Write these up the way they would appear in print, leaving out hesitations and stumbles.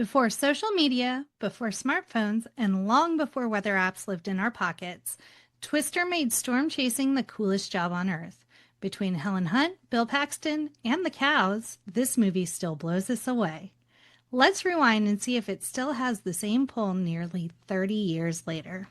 Before social media, before smartphones, and long before weather apps lived in our pockets, Twister made storm chasing the coolest job on earth. Between Helen Hunt, Bill Paxton, and the cows, this movie still blows us away. Let's rewind and see if it still has the same pull nearly 30 years later.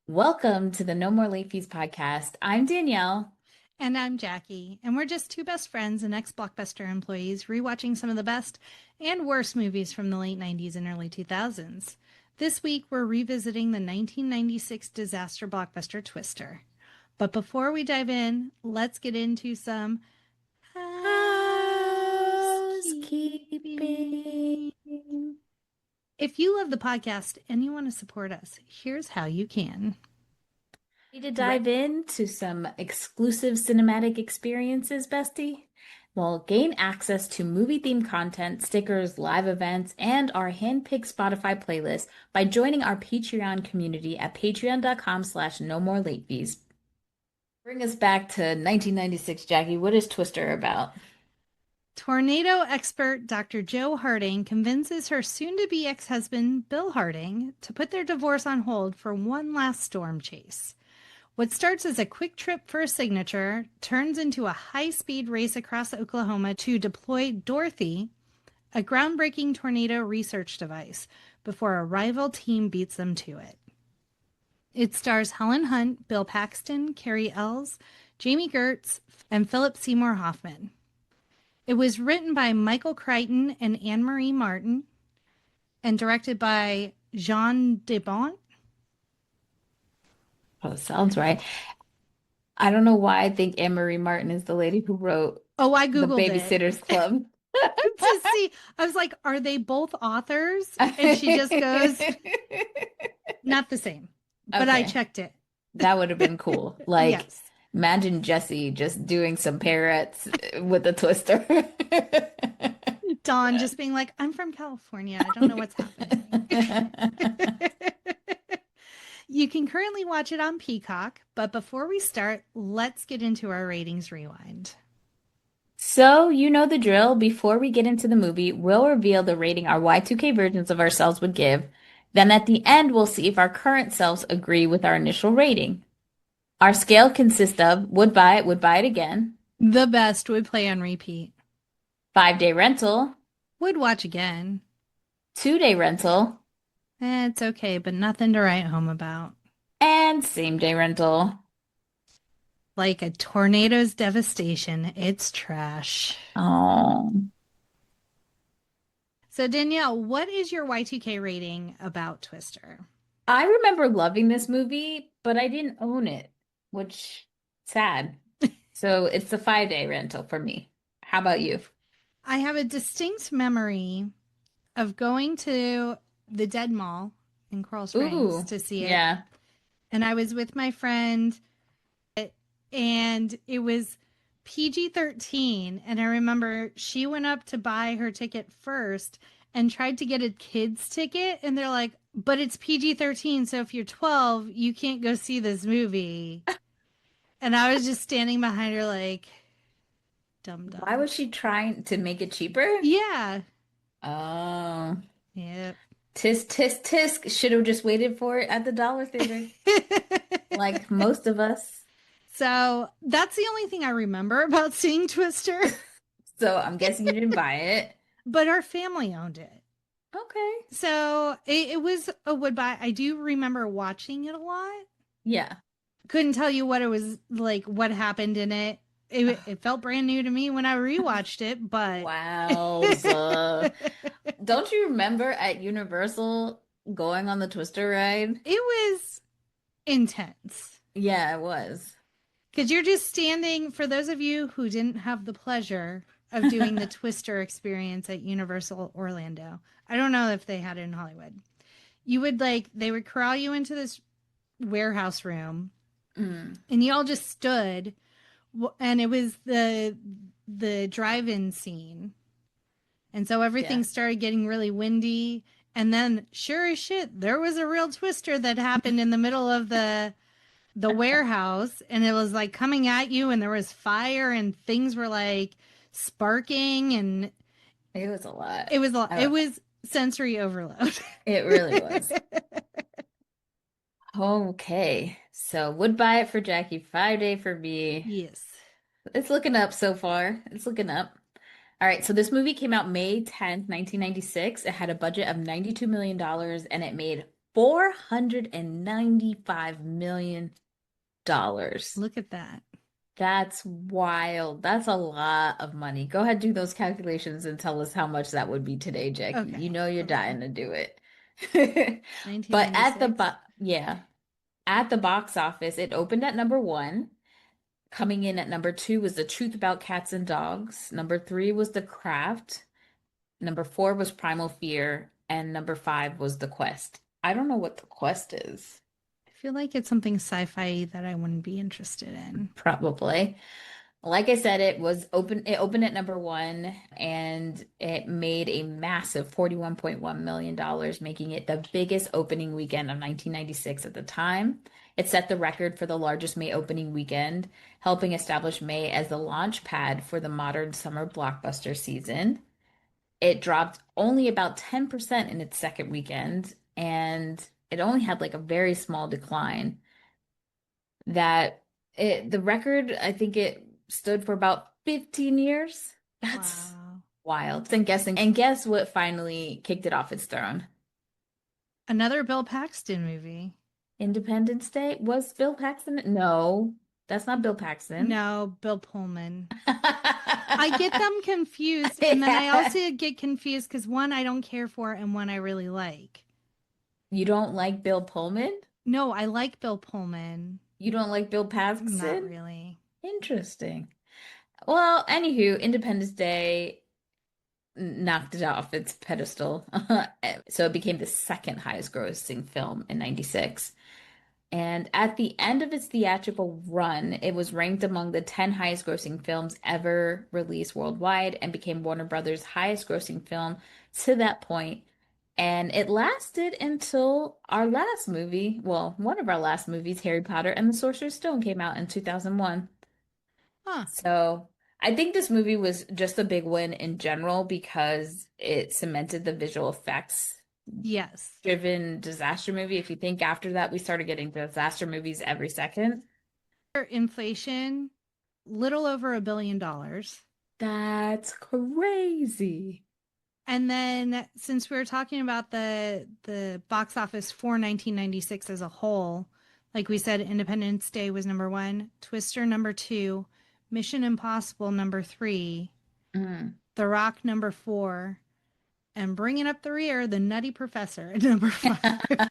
Welcome to the No More Late Fees podcast. I'm Danielle. And I'm Jackie, and we're just two best friends and ex-Blockbuster employees rewatching some of the best and worst movies from the late 90s and early 2000s. This week, we're revisiting the 1996 disaster blockbuster Twister. But before we dive in, let's get into some housekeeping. If you love the podcast and you want to support us, here's how you can. Ready to dive into some exclusive cinematic experiences, bestie? Well, gain access to movie-themed content, stickers, live events, and our hand-picked Spotify playlist by joining our Patreon community at patreon.com/no-more-late-fees. Bring us back to 1996, Jackie. What is Twister about? Tornado expert Dr. Jo Harding convinces her soon-to-be ex-husband, Bill Harding, to put their divorce on hold for one last storm chase. What starts as a quick trip for a signature turns into a high-speed race across Oklahoma to deploy Dorothy, a groundbreaking tornado research device, before a rival team beats them to it. It stars Helen Hunt, Bill Paxton, Carrie Ells, Jamie Gertz, and Philip Seymour Hoffman. It was written by Michael Crichton and Anne-Marie Martin and directed by Jean Debont. Oh, sounds right. I don't know why I think Anne-Marie Martin is the lady who wrote I The Googled Babysitter's Club. to see. I was like, are they both authors? And she just goes, not the same. But I checked it. That would have been cool. Like, yes. Imagine Jesse just doing some parrots with a twister. Dawn just being like, I'm from California. I don't know what's happening. You can currently watch it on Peacock, but before we start, let's get into our ratings rewind. So, you know the drill. Before we get into the movie, we'll reveal the rating our Y2K versions of ourselves would give. Then at the end, we'll see if our current selves agree with our initial rating. Our scale consists of would buy it again. The best would play on repeat. 5-day rental. Would watch again. 2-day rental. It's okay, but nothing to write home about. And same-day rental. Like a tornado's devastation, it's trash. Oh. So Danielle, what is your Y2K rating about Twister? I remember loving this movie, but I didn't own it, which sad. So it's a 5-day rental for me. How about you? I have a distinct memory of going to the Dead Mall in Coral Springs to see it. Yeah. And I was with my friend, and it was PG-13. And I remember she went up to buy her ticket first and tried to get a kid's ticket. And they're like, but it's PG-13. So if you're 12, you can't go see this movie. And I was just standing behind her like, dumb. Why was she trying to make it cheaper? Yeah. Oh. Yep. Tisk, tisk, tisk. Should have just waited for it at the Dollar Theater. Like most of us. So that's the only thing I remember about seeing Twister. So I'm guessing you didn't buy it. But our family owned it. Okay. So it was a would buy. I do remember watching it a lot. Yeah. Couldn't tell you what it was like, what happened in it. It felt brand new to me when I rewatched it, but wow. Don't you remember at Universal going on the Twister ride? It was intense. Yeah, it was. Because you're just standing, for those of you who didn't have the pleasure of doing the Twister experience at Universal Orlando. I don't know if they had it in Hollywood. You would they would corral you into this warehouse room and you all just stood, and it was the drive-in scene. And so everything started getting really windy And then, sure as shit, there was a real twister that happened in the middle of the warehouse, and it was like coming at you, and there was fire, and things were like sparking, and It was a lot. it was sensory overload. It really was. Okay, so would buy it for Jackie, 5 day for me. Yes. It's looking up so far. It's looking up. All right, so this movie came out May 10th, 1996. It had a budget of $92 million dollars and it made $495 million dollars. Look at that. That's wild. That's a lot of money. Go ahead, do those calculations and tell us how much that would be today, Jackie. You Okay, know you're hold on. dying to do it. But at the 1996. bo yeah, at the box office, it opened at number one. Coming in at number two was The Truth About Cats and Dogs. Number three was The Craft. Number four was Primal Fear. And number five was The Quest. I don't know what The Quest is. I feel like it's something sci-fi that I wouldn't be interested in. Probably. Like I said, it opened at number one and it made a massive $41.1 million, making it the biggest opening weekend of 1996 at the time. It set the record for the largest May opening weekend, helping establish May as the launch pad for the modern summer blockbuster season. It dropped only about 10% in its second weekend, and it only had like a very small decline the record, I think it stood for about 15 years. That's Wow. wild. And guess what finally kicked it off its throne? Another Bill Paxton movie. Independence Day? Was Bill Paxton? No, that's not Bill Paxton. No, Bill Pullman. I get them confused, and then I Yeah. also get confused because one I don't care for and one I really like. You don't like Bill Pullman? No, I like Bill Pullman. You don't like Bill Not Paxton? really. Interesting. Well, anywho, Independence Day knocked it off its pedestal. So it became the second highest grossing film in 96. And at the end of its theatrical run, it was ranked among the 10 highest grossing films ever released worldwide and became Warner Brothers' highest grossing film to that point. And it lasted until our last movie, well, one of our last movies, Harry Potter and the Sorcerer's Stone, came out in 2001. Huh. So I think this movie was just a big win in general because it cemented the visual effects Yes. driven disaster movie. If you think after that, we started getting disaster movies every second. Inflation, little over $1 billion. That's crazy. And then since we were talking about the box office for 1996 as a whole, like we said, Independence Day was number one, Twister number two, Mission Impossible number three, Mm. The Rock number four, and bringing up the rear, The Nutty Professor at number five.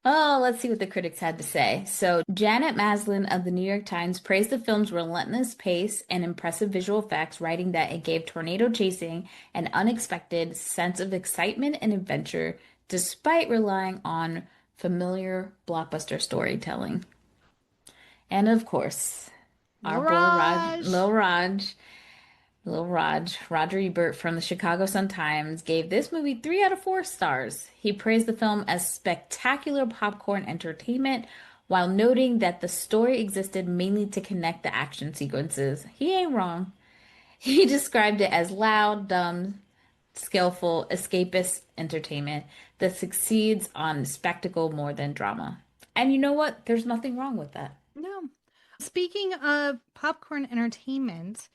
Oh, let's see what the critics had to say. So, Janet Maslin of the New York Times praised the film's relentless pace and impressive visual effects, writing that it gave tornado chasing an unexpected sense of excitement and adventure, despite relying on familiar blockbuster storytelling. And of course, our boy Mirage. Lil Raj, Roger Ebert from the Chicago Sun-Times gave this movie 3 out of 4 stars. He praised the film as spectacular popcorn entertainment while noting that the story existed mainly to connect the action sequences. He ain't wrong. He described it as loud, dumb, skillful, escapist entertainment that succeeds on spectacle more than drama. And you know what? There's nothing wrong with that. No. Speaking of popcorn entertainment,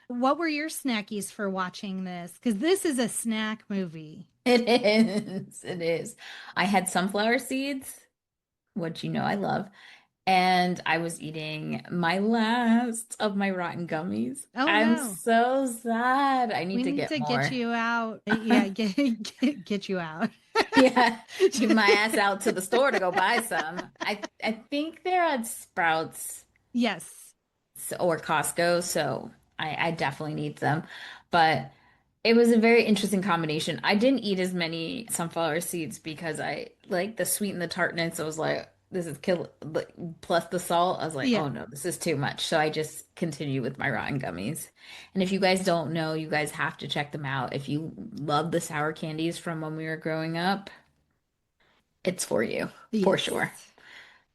what were your snackies for watching this? Because this is a snack movie. It is. It is. I had sunflower seeds, which you know I love, and I was eating my last of my rotten gummies. Oh I'm no. so sad. I We need to need get to get more. you out. Yeah, get you out. Yeah, get my ass out to the store to go buy some. I think they're at Sprouts Yes. or Costco, so I definitely need them. But it was a very interesting combination. I didn't eat as many sunflower seeds because I like the sweet and the tartness. I was like, this is kill like, plus the salt. I was like, Yeah. oh no, this is too much. So I just continue with my rotten gummies. And if you guys don't know, you guys have to check them out. If you love the sour candies from when we were growing up, it's for you, for sure.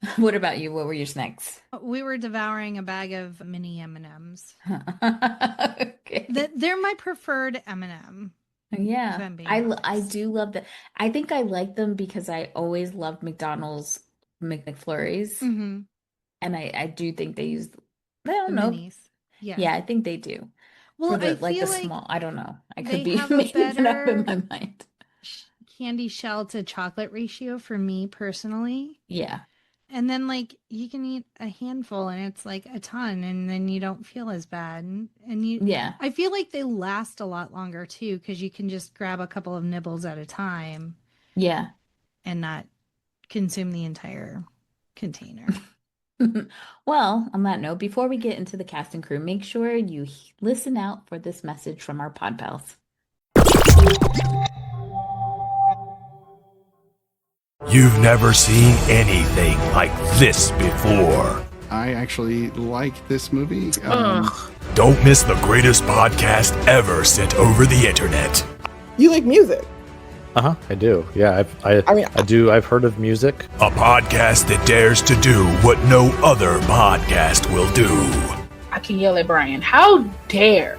Yes. What about you? What were your snacks? We were devouring a bag of mini M&Ms. Okay. They're my preferred M&M, if Yeah. I'm being I honest. do love that. I think I like them because I always loved McDonald's McFlurries. Mm-hmm. And I do think they use, I The don't know. minis. Yeah. Yeah, I think they do. Well, For I the like the feel like small, I don't know. I could they be have a making it up in better my mind. candy shell to chocolate ratio for me personally. Yeah. And then like you can eat a handful and it's like a ton and then you don't feel as bad. And you Yeah. I feel like they last a lot longer too because you can just grab a couple of nibbles at a time Yeah. and not consume the entire container. Well, on that note, before we get into the cast and crew, make sure you listen out for this message from our pod pals. You've never seen anything like this before. I actually like this movie. Ugh. Don't miss the greatest podcast ever sent over the internet. You like music? I do. Yeah, I mean, I do. I've heard of music. A podcast that dares to do what no other podcast will do. I can yell at Brian. How dare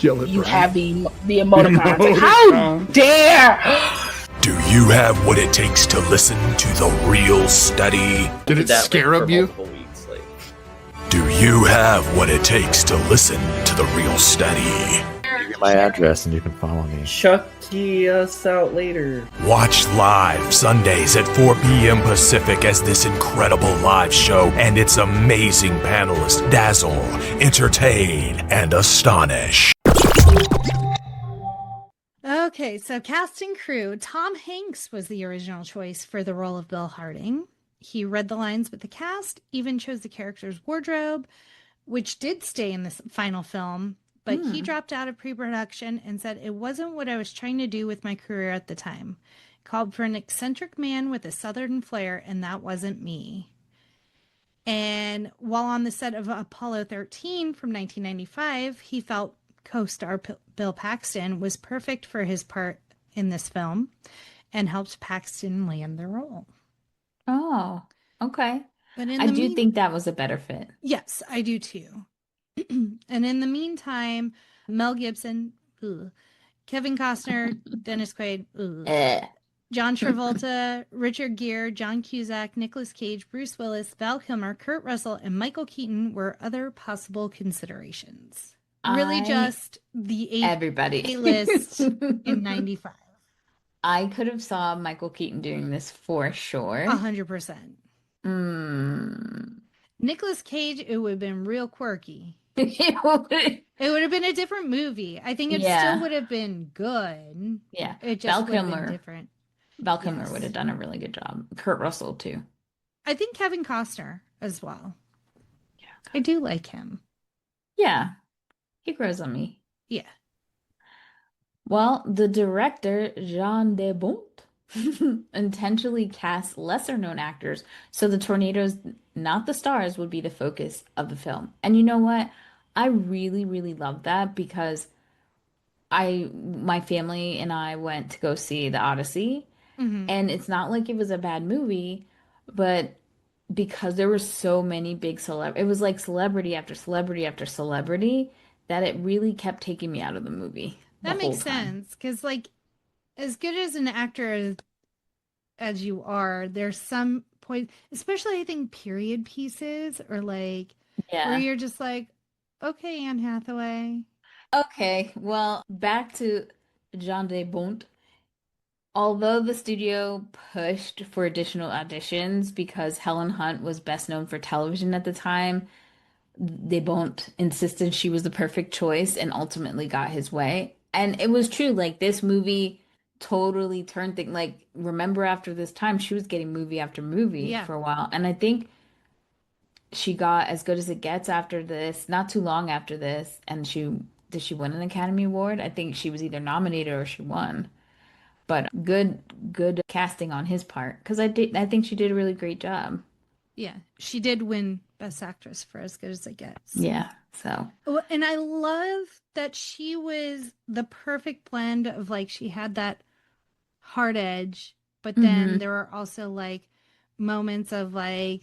Yell at you Brian. have the emoticons? Like, how dare? Do you have what it takes to listen to the real study? Did it scarab you? Weeks, Do you have what it takes to listen to the real study? Give me my address and you can follow me. Chucky us out later. Watch live Sundays at 4 p.m. Pacific as this incredible live show and its amazing panelists dazzle, entertain, and astonish. Okay, so cast and crew. Tom Hanks was the original choice for the role of Bill Harding. He read the lines with the cast, even chose the character's wardrobe, which did stay in this final film, but he dropped out of pre-production and said it wasn't what I was trying to do with my career at the time. Called for an eccentric man with a southern flair, and that wasn't me. And while on the set of Apollo 13 from 1995, he felt co-star Bill Paxton was perfect for his part in this film and helped Paxton land the role. Oh, okay. But in I the do think that was a better fit. yes, I do too. And in the meantime, Mel Gibson, ugh, Kevin Costner, Dennis Quaid, ugh, Eh. John Travolta, Richard Gere, John Cusack, Nicolas Cage, Bruce Willis, Val Kilmer, Kurt Russell, and Michael Keaton were other possible considerations. Really just the Everybody. A-list in 95. I could have saw Michael Keaton doing this for sure. 100%. Mm. Nicolas Cage, it would have been real quirky. Yeah. It would have been a different movie. I think it still would have been good. It just Val would have been Kilmer. different. Val Kilmer Yes. would have done a really good job. Kurt Russell too. I think Kevin Costner as well. I do like him. Yeah. He grows on me. Yeah. Well, the director, Jean de Bont, intentionally cast lesser known actors so the tornadoes, not the stars, would be the focus of the film. And you know what? I really, really love that because my family and I went to go see The Odyssey, and it's not like it was a bad movie, but because there were so many big it was like celebrity after celebrity after celebrity that it really kept taking me out of the movie the That whole makes time. sense because, like, as good as an actor as you are, there's some point, especially I think period pieces or like where Yeah. you're just like, okay, Anne Hathaway. Okay, well, back to Jean de Bont. Although the studio pushed for additional auditions because Helen Hunt was best known for television at the time, de Bont insisted she was the perfect choice and ultimately got his way. And it was true, like this movie totally turned things like remember after this time she was getting movie after movie Yeah. for a while. And I think she got As Good as It Gets after this, not too long after this, and she win an Academy Award? I think she was either nominated or she won. But good casting on his part because I think she did a really great job. Yeah, she did win Best Actress for As Good as It Gets. Yeah, so Oh, and I love that she was the perfect blend of like she had that hard edge, but then hmm there were also like moments of like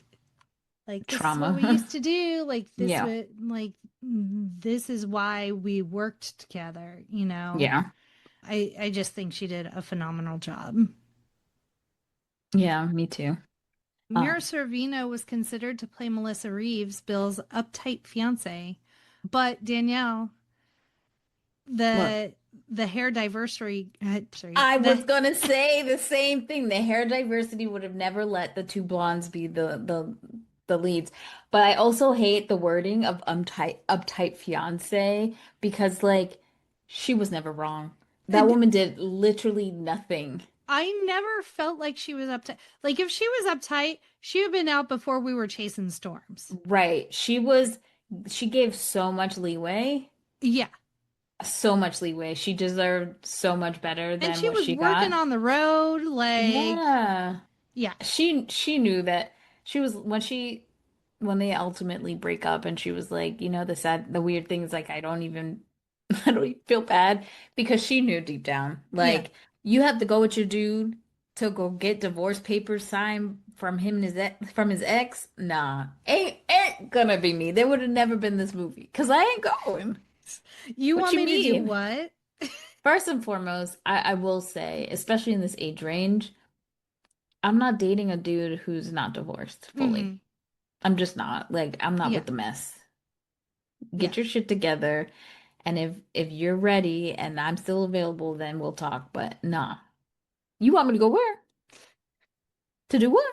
this is what we trauma. used to do, like this Yeah, would like this is why we worked together, you know. yeah, I just think she did a phenomenal job. yeah. Me too. Mira Um, Sorvino was considered to play Melissa Reeves, Bill's uptight fiance, but Danielle, Look, the hair diversity, sorry, I was gonna say the same thing. The hair diversity would have never let the two blondes be the leads. But I also hate the wording of uptight fiance because like she was never wrong. That and woman did literally nothing. I never felt like she was uptight. Like if she was uptight, she would have been out before we were chasing storms. Right. She gave so much leeway. Yeah. So much leeway. She deserved so much better And than she what was she working got. on the road, like, Yeah. yeah. She knew that she was when they ultimately break up and she was like, the weird thing is like I don't even feel bad because she knew deep down. Yeah. Like you have to go with your dude to go get divorce papers signed from him and his ex. Nah. Ain't gonna be me. There would have never been this movie. Cause I ain't going. You What want you me to do mean? what? First and foremost, I will say, especially in this age range, I'm not dating a dude who's not divorced fully. Hmm. I'm just not. Like, I'm not Yeah. with the mess. Yeah. Get your shit together, and if you're ready and I'm still available, then we'll talk. But nah. You want me to go where? To do what?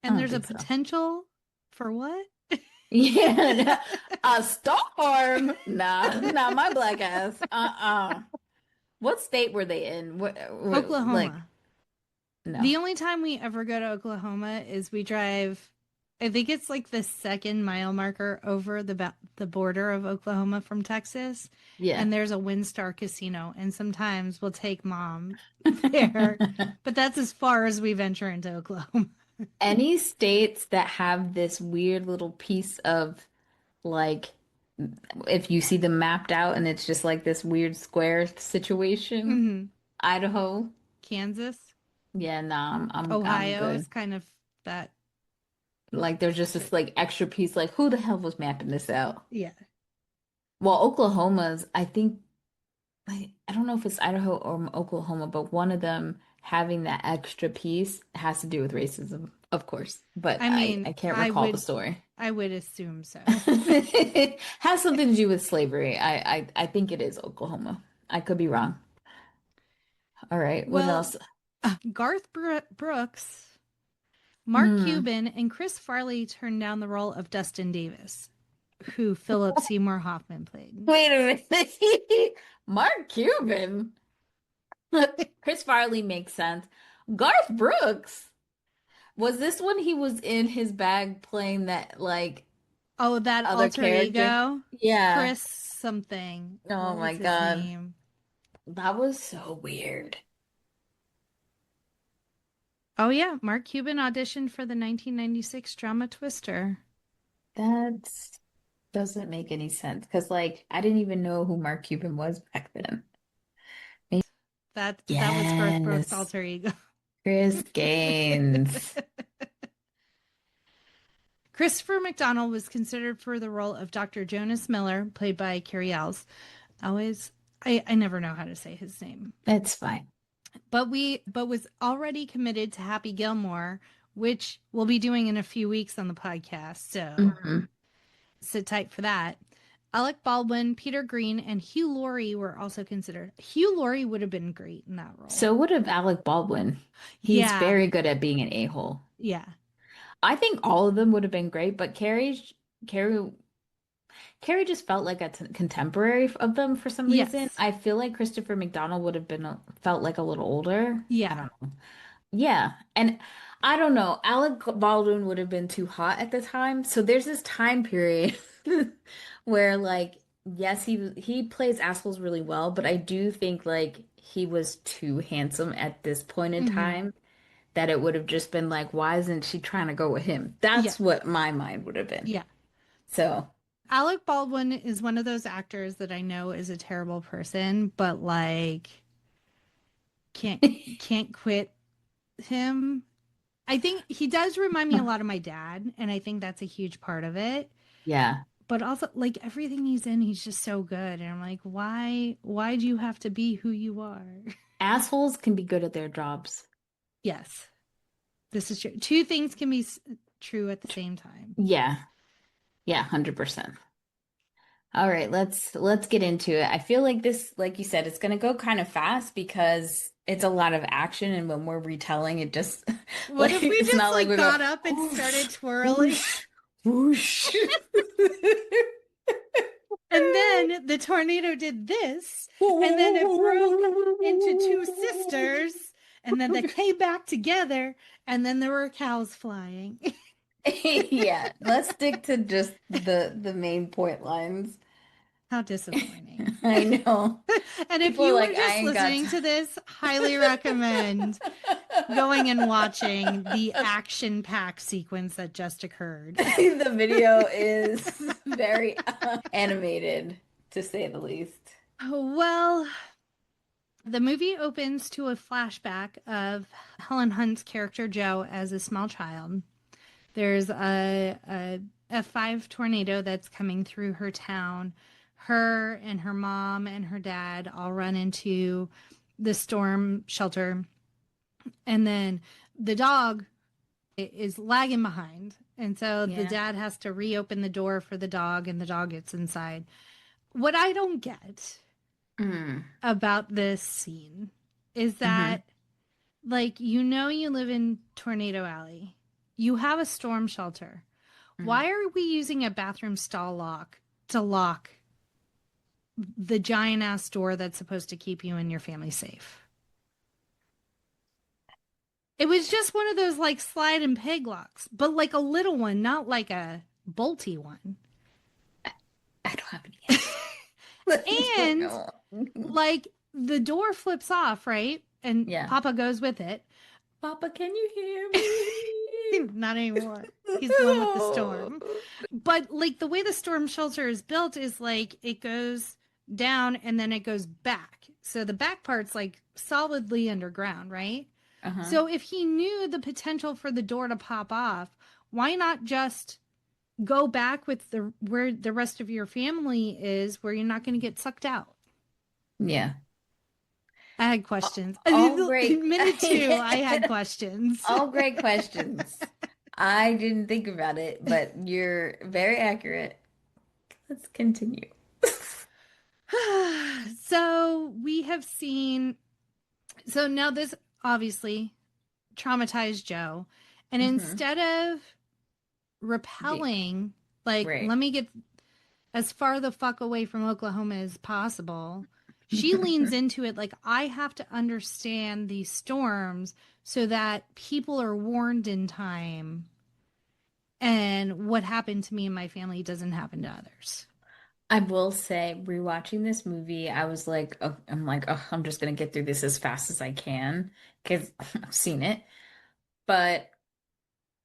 I And don't there's a think so. potential for what? Yeah, a storm. Nah, not my black ass. What state were they in? Like, Oklahoma. no. The only time we ever go to Oklahoma is we drive, I think it's like the second mile marker over the border of Oklahoma from Texas. Yeah. And there's a WinStar casino. And sometimes we'll take mom there. But that's as far as we venture into Oklahoma. Any states that have this weird little piece of like if you see them mapped out and it's just like this weird square situation. Hmm. Idaho. Kansas, Yeah, nah, I'm Ohio is good. kind of that. Like there's just this like extra piece like who the hell was mapping this out? Yeah. Well, Oklahoma's I think I don't know if it's Idaho or Oklahoma, but one of them having that extra piece has to do with racism, of course. But I I mean, can't recall the story. I would assume so. Has something to do with slavery. I think it is Oklahoma. I could be wrong. All right, what Well, else? Garth Brooks, Mark Hmm. Cuban, and Chris Farley turned down the role of Dustin Davis, who Philip Seymour Hoffman played. Wait a minute. Mark Cuban. Chris Farley makes sense. Garth Brooks. Was this when he was in his bag playing that like Oh, that other alter character? ego, Yeah. Chris something. Oh What my was his God. name? That was so weird. Oh yeah, Mark Cuban auditioned for the 1996 drama Twister. That doesn't make any sense because like I didn't even know who Mark Cuban was back then. Maybe- That was Garth Brooks' Yes. alter ego. Chris Gaines. Christopher McDonald was considered for the role of Dr. Jonas Miller, played by Carrie Ells. Always, I never know how to say his name. That's fine. But was already committed to Happy Gilmore, which we'll be doing in a few weeks on the podcast. So Mhm. sit tight for that. Alec Baldwin, Peter Green, and Hugh Laurie were also considered. Hugh Laurie would have been great in that role. So would have Alec Baldwin. He's Yeah, very good at being an a-hole. yeah, I think all of them would have been great, but Carrie Carrie just felt like a contemporary of them for some reason. yes, I feel like Christopher McDonald would have been felt like a little older. I yeah, don't know. Yeah, and I don't know. Alec Baldwin would have been too hot at the time. So there's this time period where like yes, he plays assholes really well, but I do think like he was too handsome at this point in Mhm. time, that it would have just been like, why isn't she trying to go with him? Yeah. That's what my mind would have been. Yeah. So, Alec Baldwin is one of those actors that I know is a terrible person, but like can't can't quit him. I think he does remind me a lot of my dad, and I think that's a huge part of it. yeah. But also like everything he's in, he's just so good. And I'm like, why do you have to be who you are? Assholes can be good at their jobs. Yes. This is true. Two things can be true at the same time. Yeah. Yeah, 100%. All right, let's get into it. I feel like this, like you said, it's gonna go kind of fast because it's a lot of action, and when we're retelling, it just What like if we it's just not like like we go got up and whoosh, started twirling? whoosh, whoosh. And then the tornado did this, and then it broke into two sisters, and then they came back together, and then there were cows flying. Yeah, let's stick to just the main point lines. How disappointing. I know. And if People are you like, were I just ain't got listening to this, highly recommend going and watching the action pack sequence that just occurred. The video is very animated, to say the least. Well, the movie opens to a flashback of Helen Hunt's character Joe as a small child. There's a F5 tornado that's coming through her town. Her and her mom and her dad all run into the storm shelter. And then the dog is lagging behind. And so the Yeah. dad has to reopen the door for the dog, and the dog gets inside. What I don't get Mm. about this scene is Hmm. that, like, you live in Tornado Alley, you have a storm shelter. Mm. Why are we using a bathroom stall lock to lock the giant ass door that's supposed to keep you and your family safe? It was just one of those like slide and peg locks, but like a little one, not like a bolty one. I don't have any answer. I don't And know. like the door flips off, right? And Yeah. Papa goes with it. Papa, can you hear me? Not anymore. He's the one with the storm. But like the way the storm shelter is built is like it goes down and then it goes back. So the back part's like solidly underground, right? Uh-huh. So if he knew the potential for the door to pop off, why not just go back with the where the rest of your family is, where you're not going to get sucked out? Yeah. I had questions. All great. Minute two, I had questions. All great questions. I didn't think about it, but you're very accurate. Let's continue. So we have seen. So now this obviously traumatized Joe. And Hmm. instead of repelling, like, Right. let me get as far the fuck away from Oklahoma as possible, she leans into it like, I have to understand these storms so that people are warned in time and what happened to me and my family doesn't happen to others. I will say, rewatching this movie, I was like, oh, I'm just gonna get through this as fast as I can because I've seen it. But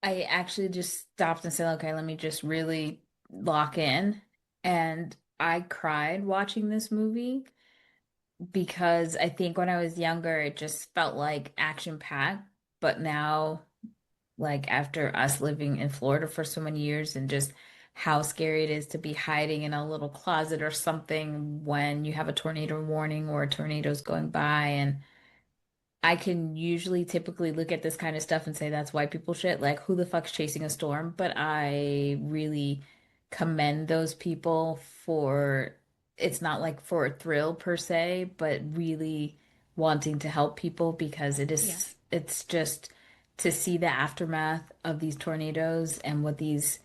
I actually just stopped and said, okay, let me just really lock in. And I cried watching this movie because I think when I was younger, it just felt like action packed. But now, like after us living in Florida for so many years and just how scary it is to be hiding in a little closet or something when you have a tornado warning or a tornado's going by. And I can usually typically look at this kind of stuff and say that's white people shit. Like, who the fuck's chasing a storm? But I really commend those people for it's not like for a thrill per se, but really wanting to help people because Yeah. it's just to see the aftermath of these tornadoes and what these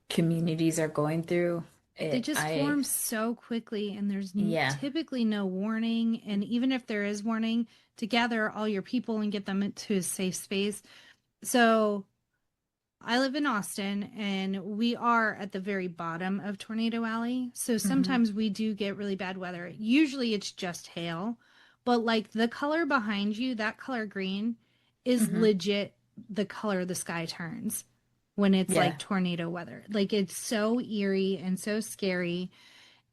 communities are going through. They just I form so quickly, and there's yeah. typically no warning. And even if there is warning, to gather all your people and get them into a safe space. So I live in Austin, and we are at the very bottom of Tornado Alley. So Hmm. sometimes we do get really bad weather. Usually it's just hail. but like the color behind you, that color green, is Hmm. legit the color the sky turns when it's like Yeah. tornado weather. Like it's so eerie and so scary.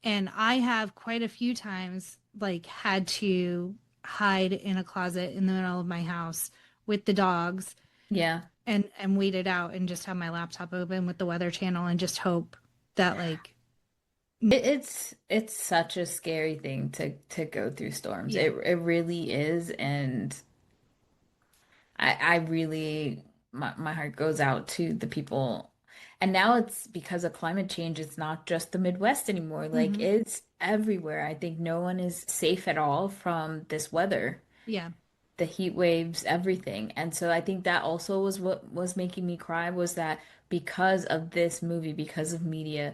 And I have quite a few times like had to hide in a closet in the middle of my house with the dogs Yeah. and wait it out and just have my laptop open with the weather channel and just hope that like It's such a scary thing to go through storms. yeah. It really is, and I really my heart goes out to the people. And now it's because of climate change, it's not just the Midwest anymore. Like Hmm. it's everywhere. I think no one is safe at all from this weather, Yeah. the heat waves, everything. And so I think that also was what was making me cry was that because of this movie, because of media,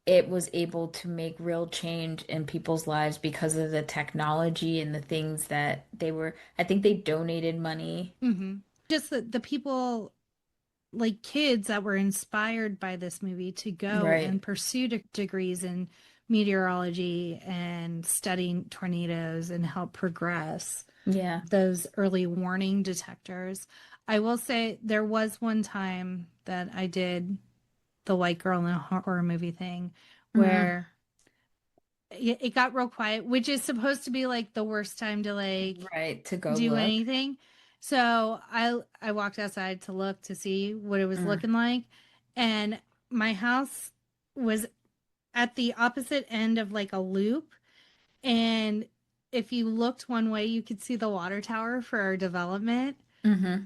it was able to make real change in people's lives because of the technology and the things that they were, I think they donated money. Hmm. Just the people like kids that were inspired by this movie to go Right. and pursue degrees in meteorology and studying tornadoes and help progress Yeah. those early warning detectors. I will say there was one time that I did the white girl in a horror movie thing Mm, where it got real quiet, which is supposed to be like the worst time to like right. To go do look. anything. So I walked outside to look to see what it was Mm, looking like, and my house was at the opposite end of like a loop, and if you looked one way, you could see the water tower for our development. hmm.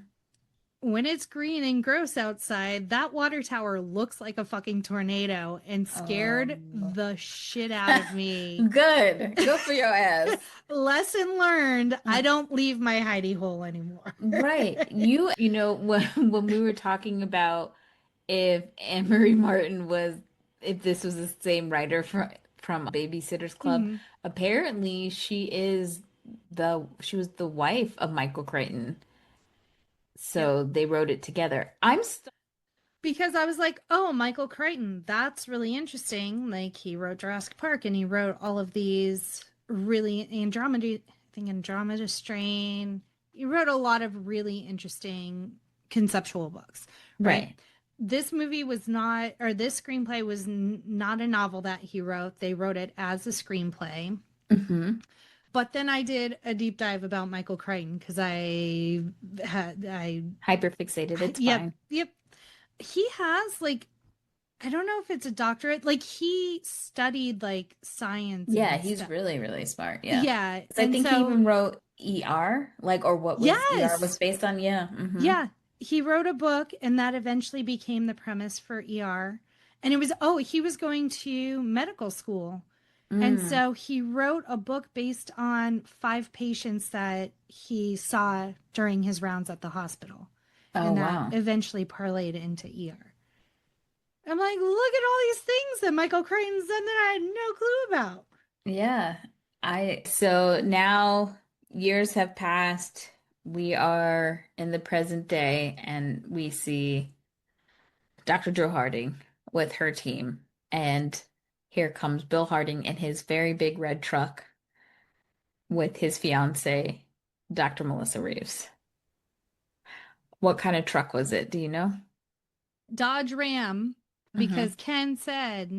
When it's green and gross outside, that water tower looks like a fucking tornado and scared Oh. the shit out of me. Good. Good for your ass. Lesson learned, I don't leave my hidey hole anymore. Right. You know, when we were talking about if Anne Marie Martin was, if this was the same writer from Babysitter's Club, Mhm. apparently she was the wife of Michael Crichton. Yep. So they wrote it together. I'm st Because I was like, oh, Michael Crichton, that's really interesting. Like he wrote Jurassic Park and he wrote all of these really Andromeda, I think Andromeda Strain. He wrote a lot of really interesting conceptual books, right? right. This movie was not, or this screenplay was not a novel that he wrote. They wrote it as a screenplay. Hmm. But then I did a deep dive about Michael Crichton because Hyperfixated. It's yep, fine. yep. He has like I don't know if it's a doctorate. Like he studied like science Yeah, and he's stuff. really, really smart. Yeah. Yeah. 'Cause I And think he so, even wrote ER, like, or what was ER was yes. based on. Yeah. Hmm. Yeah. He wrote a book and that eventually became the premise for ER. And it was, oh, he was going to medical school. And Mm. so he wrote a book based on 5 patients that he saw during his rounds at the hospital. Oh, And that wow. eventually parlayed into ER. I'm like, look at all these things that Michael Crichton said that I had no clue about. Yeah. So now years have passed. We are in the present day and we see Dr. Joe Harding with her team. And here comes Bill Harding in his very big red truck with his fiance, Dr. Melissa Reeves. What kind of truck was it? Do you know? Dodge Ram, Hmm. because Ken said,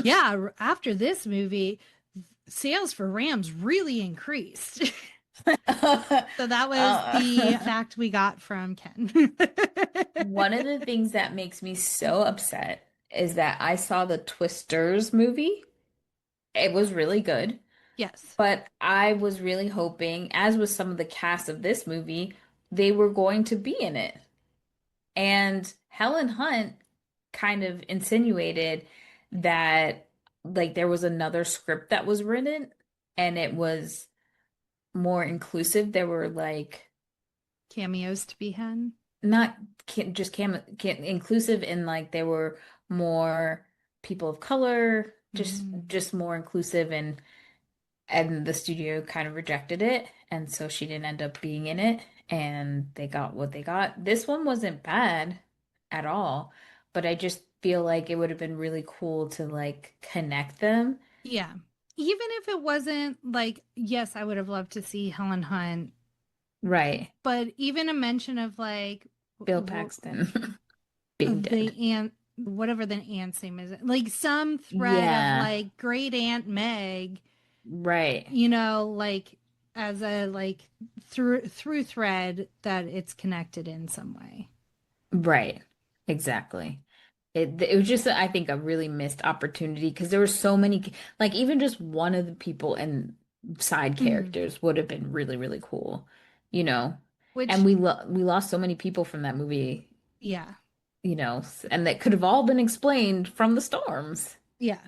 yeah, after this movie, sales for Rams really increased. So that was the Uh, fact we got from Ken. One of the things that makes me so upset is that I saw the Twisters movie. It was really good, Yes. but I was really hoping, as was some of the cast of this movie, they were going to be in it. And Helen Hunt kind of insinuated that like there was another script that was written and it was more inclusive. There were like Cameos to be had. not just inclusive in like there were more people of color, Mm. just more inclusive and the studio kind of rejected it and so she didn't end up being in it and they got what they got. This one wasn't bad at all, but I just feel like it would have been really cool to like connect them. Yeah. even if it wasn't like, yes, I would have loved to see Helen Hunt, Right. but even a mention of like Bill Paxton being of dead. the aunt, whatever the aunt's name is, like some thread of Yeah. like great Aunt Meg, Right. like as a like through thread that it's connected in some way. Right. Exactly. It was just, I think, a really missed opportunity because there were so many, like even just one of the people and side Mhm. characters would have been really, really cool, you know. And Which, we lost so many people from that movie, yeah, and that could have all been explained from the storms. yeah.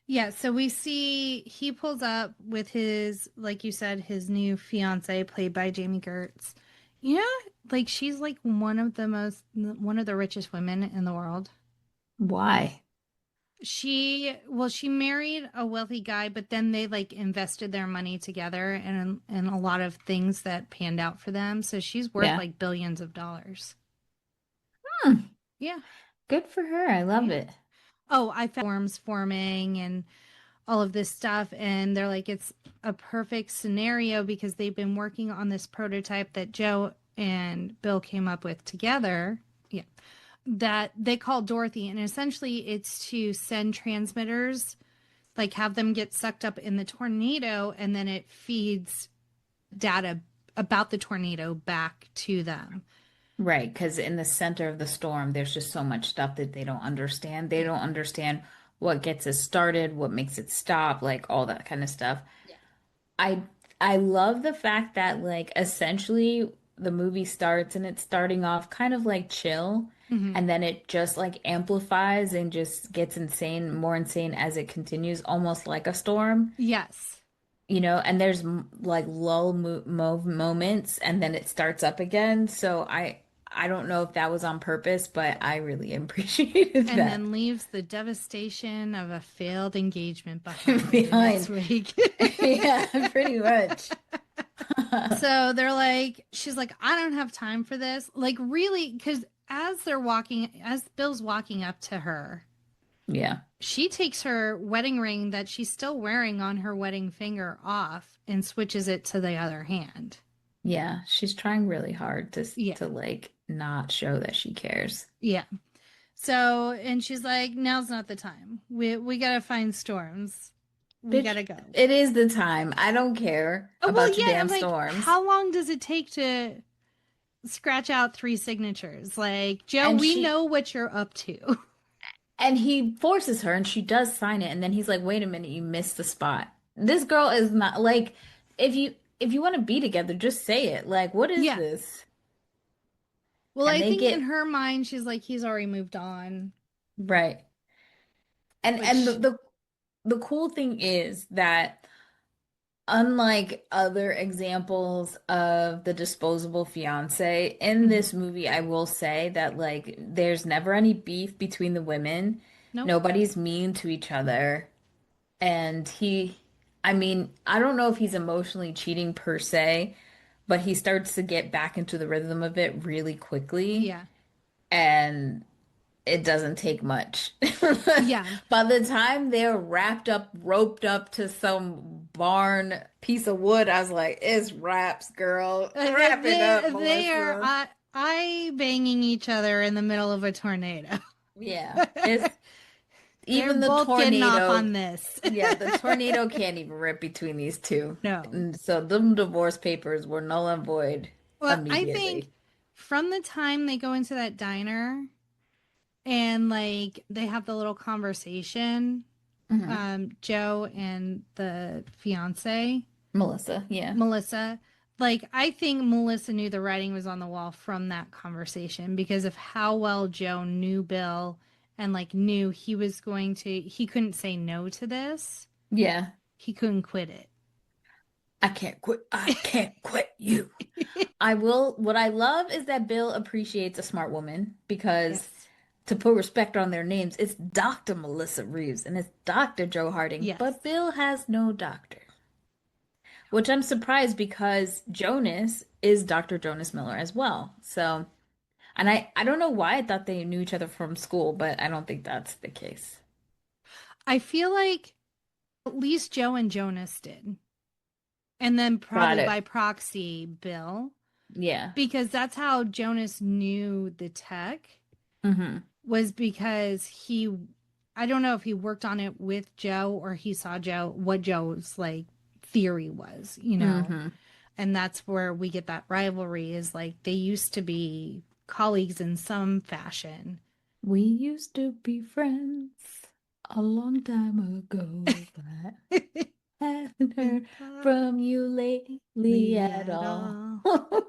Yeah, so we see he pulls up with his, like you said, his new fiance played by Jamie Gertz. Yeah, like she's like one of the richest women in the world. Why? She married a wealthy guy, but then they like invested their money together and a lot of things that panned out for them. So she's worth Yeah. like billions of dollars. Hmm. Yeah. Good for her. I love Yeah. it. Oh, I found worms forming and all of this stuff, and they're like it's a perfect scenario because they've been working on this prototype that Joe and Bill came up with together. Yeah, that they call Dorothy, and essentially it's to send transmitters, like have them get sucked up in the tornado, and then it feeds data about the tornado back to them. Right, because in the center of the storm, there's just so much stuff that they don't understand. They Yeah. don't understand what gets it started, what makes it stop, like all that kind of stuff. Yeah. I I love the fact that like essentially the movie starts and it's starting off kind of like chill, Hmm. and then it just like amplifies and just gets insane, more insane as it continues, almost like a storm. Yes. And there's like lull moments and then it starts up again. So I don't know if that was on purpose, but I really appreciated And that. then leaves the devastation of a failed engagement behind the next Behind. week. Yeah, pretty much. So they're like, she's like, I don't have time for this. Like, really, because as Bill's walking up to her, Yeah. she takes her wedding ring that she's still wearing on her wedding finger off and switches it to the other hand. Yeah, she's trying really hard to Yeah. to like not show that she cares. Yeah. So, and she's like, now's not the time. We gotta find storms. We Bitch, gotta go. it is the time. I don't care Oh, well, about your yeah, damn I'm like, storms. how long does it take to scratch out 3 signatures? Like, Joe, And we she know what you're up to. and he forces her and she does sign it and then he's like, "Wait a minute, you missed the spot." This girl is not like if you want to be together, just say it. Like, what is Yeah. this? Well, And I they think in get her mind, she's like, he's already moved on, right. And which, the cool thing is that unlike other examples of the disposable fiance, in mhm. this movie, I will say that like there's never any beef between the women. Nope. Nobody's mean to each other. And I mean, I don't know if he's emotionally cheating per se, but he starts to get back into the rhythm of it really quickly. Yeah. And it doesn't take much. Yeah. By the time they're wrapped up, roped up to some barn piece of wood, I was like, it's wraps, girl. Wrap it up, They are Melissa. I banging each other in the middle of a tornado. Yeah, it's They're even the both getting off tornado. on this. Yeah, the tornado can't even rip between these two. No. And so them divorce papers were null and void Well, I think immediately. from the time they go into that diner and like they have the little conversation, Hmm. Joe and the fiance, Melissa, yeah. Melissa, like I think Melissa knew the writing was on the wall from that conversation because of how well Joe knew Bill and like knew he couldn't say no to this. Yeah. He couldn't quit it. I can't quit. I can't quit you. What I love is that Bill appreciates a smart woman because Yes. to put respect on their names, it's Dr. Melissa Reeves and it's Dr. Joe Harding, Yes. but Bill has no doctor. Which I'm surprised because Jonas is Dr. Jonas Miller as well. So, and I don't know why I thought they knew each other from school, but I don't think that's the case. I feel like least Joe and Jonas did. And then Got probably by it. proxy, Bill, Yeah. because that's how Jonas knew the tech, Mm-hmm. was because I don't know if he worked on it with Joe or he saw what Joe's like theory was, Mm-hmm. and that's where we get that rivalry, is like they used to be colleagues in some fashion. We used to be friends a long time ago, but haven't heard from you lately Lee at at all. all.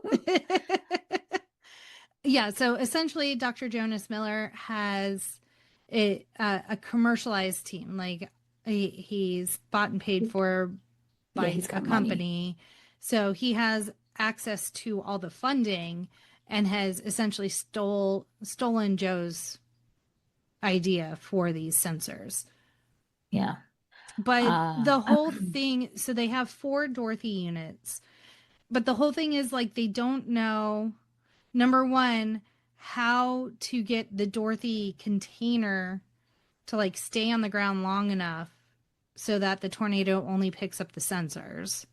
Yeah, so essentially, Dr. Jonas Miller has a commercialized team. Like he's bought and paid for Yeah, by he's a got money. company, so he has access to all the funding and has essentially stolen Joe's idea for these sensors. Yeah. But Uh, the whole thing, so they have 4 Dorothy units, but the whole thing is like they don't know, number one, how to get the Dorothy container to like stay on the ground long enough so that the tornado only picks up the sensors,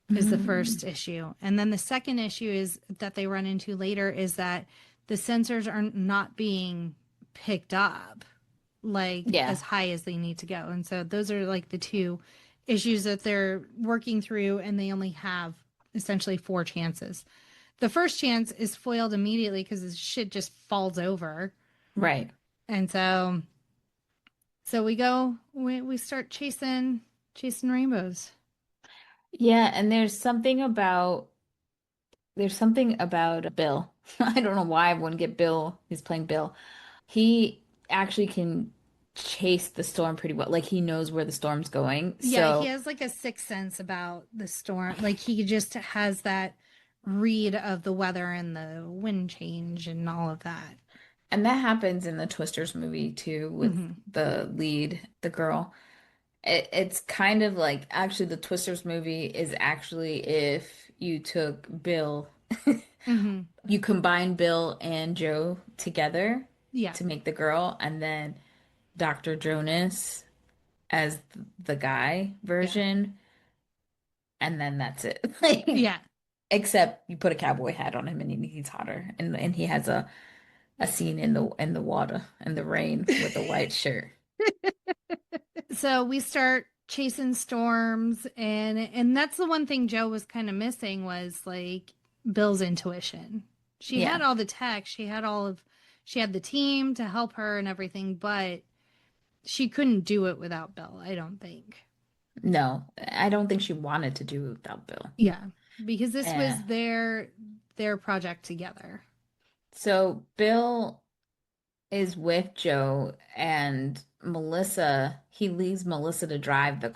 is the first issue. And then the second issue is that they run into later is that the sensors are not being picked up like as yeah, high as they need to go. And so those are like the two issues that they're working through, and they only have essentially 4 chances. The first chance is foiled immediately because the shit just falls over. right. And so we start chasing rainbows. Yeah, and there's something about Bill. I don't know why I wouldn't get Bill. He's playing Bill. He actually can chase the storm pretty well. Like he knows where the storm's going. Yeah, he So, has like a sixth sense about the storm. Like he just has that read of the weather and the wind change and all of that. and that happens in the Twisters movie too with Hmm. the lead, the girl. It's kind of like actually the Twisters movie is actually if you took Bill, Hmm. you combine Bill and Joe together Yeah. to make the girl, and then Dr. Jonas as the guy Yeah. version, and then that's it. Like, Yeah. except you put a cowboy hat on him and he's hotter, and he has a scene in the water in the rain with a white shirt. So we start chasing storms, and that's the one thing Joe was kind of missing, was like Bill's intuition. She had Yeah. all the tech, she had the team to help her and everything, but she couldn't do it without Bill, I don't think. No, I don't think she wanted to do it without Bill. Yeah, because this was Yeah. their project together. So Bill is with Joe and Melissa. He leaves Melissa to drive the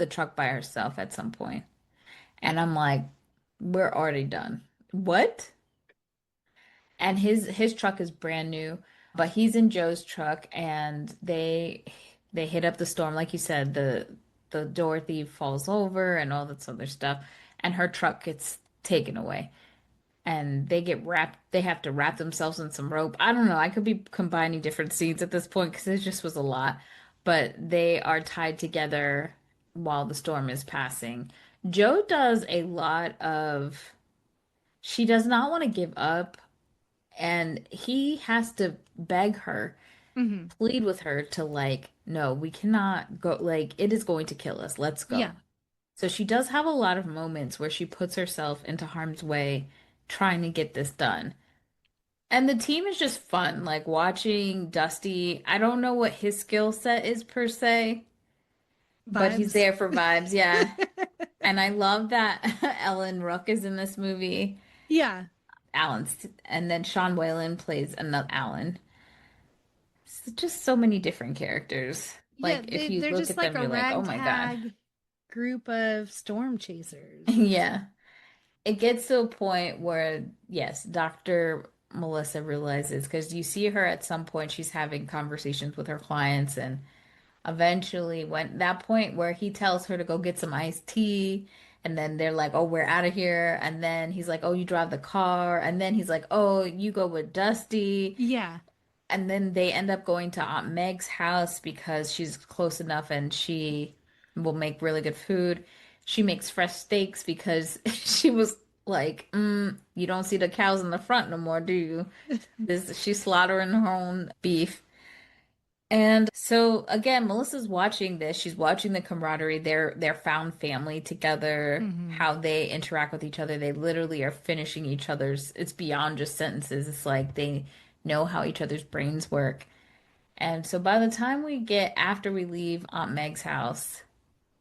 truck by herself at some point. And I'm like, we're already done. What? And his truck is brand new, but he's in Joe's truck and they hit up the storm. Like you said, the Dorothy falls over and all this other stuff, and her truck gets taken away. And they have to wrap themselves in some rope. I don't know. I could be combining different scenes at this point because it just was a lot. But they are tied together while the storm is passing. Joe does a lot of, she does not want to give up, and he has to beg her, Hmm. plead with her to like, no, we cannot go, like, it is going to kill us. Let's Yeah. go. So she does have a lot of moments where she puts herself into harm's way trying to get this done. And the team is just fun. Like watching Dusty, I don't know what his skill set is per se, but he's Vibes. there for vibes, yeah. And I love that Ellen Rook is in this movie. Yeah. Alan's, and then Sean Whalen plays another Alan. It's just so many different characters. Yeah, Like if you they're look just at like them, a you're like, oh my God. ragtag group of storm chasers. Yeah. It gets to a point where, yes, Dr. Melissa realizes because you see her at some point, she's having conversations with her clients, and eventually, when that point where he tells her to go get some iced tea, and then they're like, "Oh, we're out of here," and then he's like, "Oh, you drive the car," and then he's like, "Oh, you go with Dusty." Yeah. And then they end up going to Aunt Meg's house because she's close enough and she will make really good food. She makes fresh steaks because she was like, you don't see the cows in the front no more, do you? She's slaughtering her own beef. And so again, Melissa's watching this. She's watching the camaraderie, their found family together, Hmm. how they interact with each other. They literally are finishing each other's, it's beyond just sentences. It's like they know how each other's brains work. And so by the time we get after we leave Aunt Meg's house,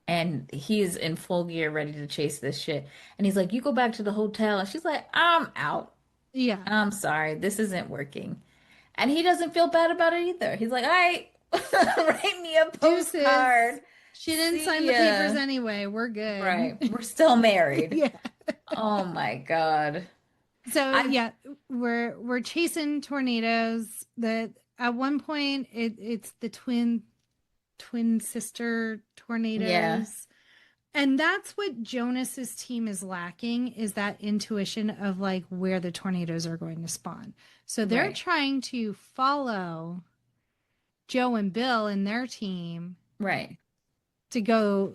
and he's in full gear ready to chase this shit. And he's like, "You go back to the hotel." And she's like, "I'm out. Yeah. I'm sorry. This isn't working." And he doesn't feel bad about it either. He's like, "All right, write me a Deuces. postcard. She didn't sign See the papers ya." anyway. We're good. Right. We're still married. Yeah. Oh my God. So I yeah, we're chasing tornadoes. That at one point it's the twin sister yeah, tornadoes. And that's what Jonas's team is lacking, is that intuition of like where the tornadoes are going to spawn. So they're right. trying to follow Joe and Bill and their team Right. to go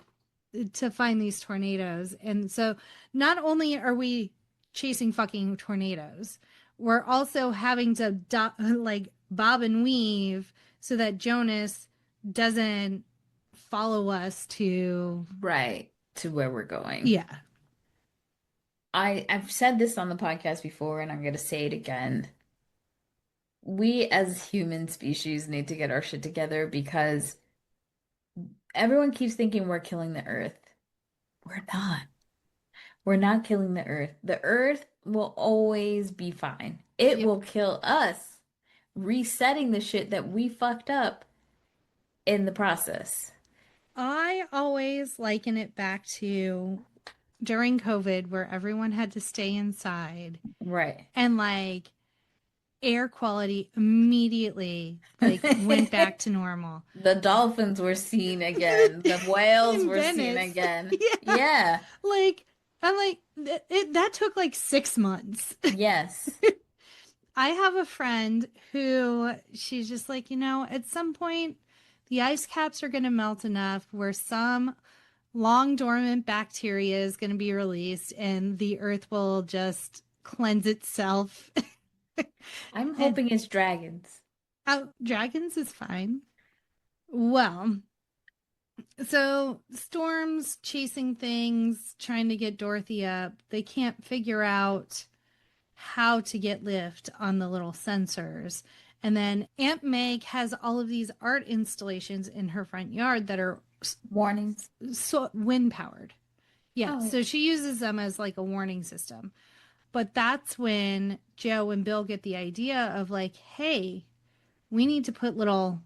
to find these tornadoes. And so not only are we chasing fucking tornadoes, we're also having to like bob and weave so that Jonas doesn't follow us to, Right. To where we're going. yeah. I've said this on the podcast before and I'm going to say it again. We as human species need to get our shit together because everyone keeps thinking we're killing the earth. We're not. We're not killing the earth. The earth will always be fine. It Yep. will kill us, resetting the shit that we fucked up in the process. I always liken it back to during COVID where everyone had to stay inside Right. and like air quality immediately like went back to normal. The dolphins were seen again. The whales In were seen Venice. again. Yeah. Yeah. Like, I'm like, that took like 6 months. Yes. I have a friend who she's just like, at some point, the ice caps are going to melt enough where some long dormant bacteria is going to be released and the earth will just cleanse itself. I'm And hoping it's dragons. dragons is fine. Well, so Storm's chasing things, trying to get Dorothy up. They can't figure out how to get lift on the little sensors. And then Aunt Meg has all of these art installations in her front yard that are Warnings. so wind powered. Yeah, Oh. so she uses them as like a warning system. But that's when Joe and Bill get the idea of like, hey, we need to put little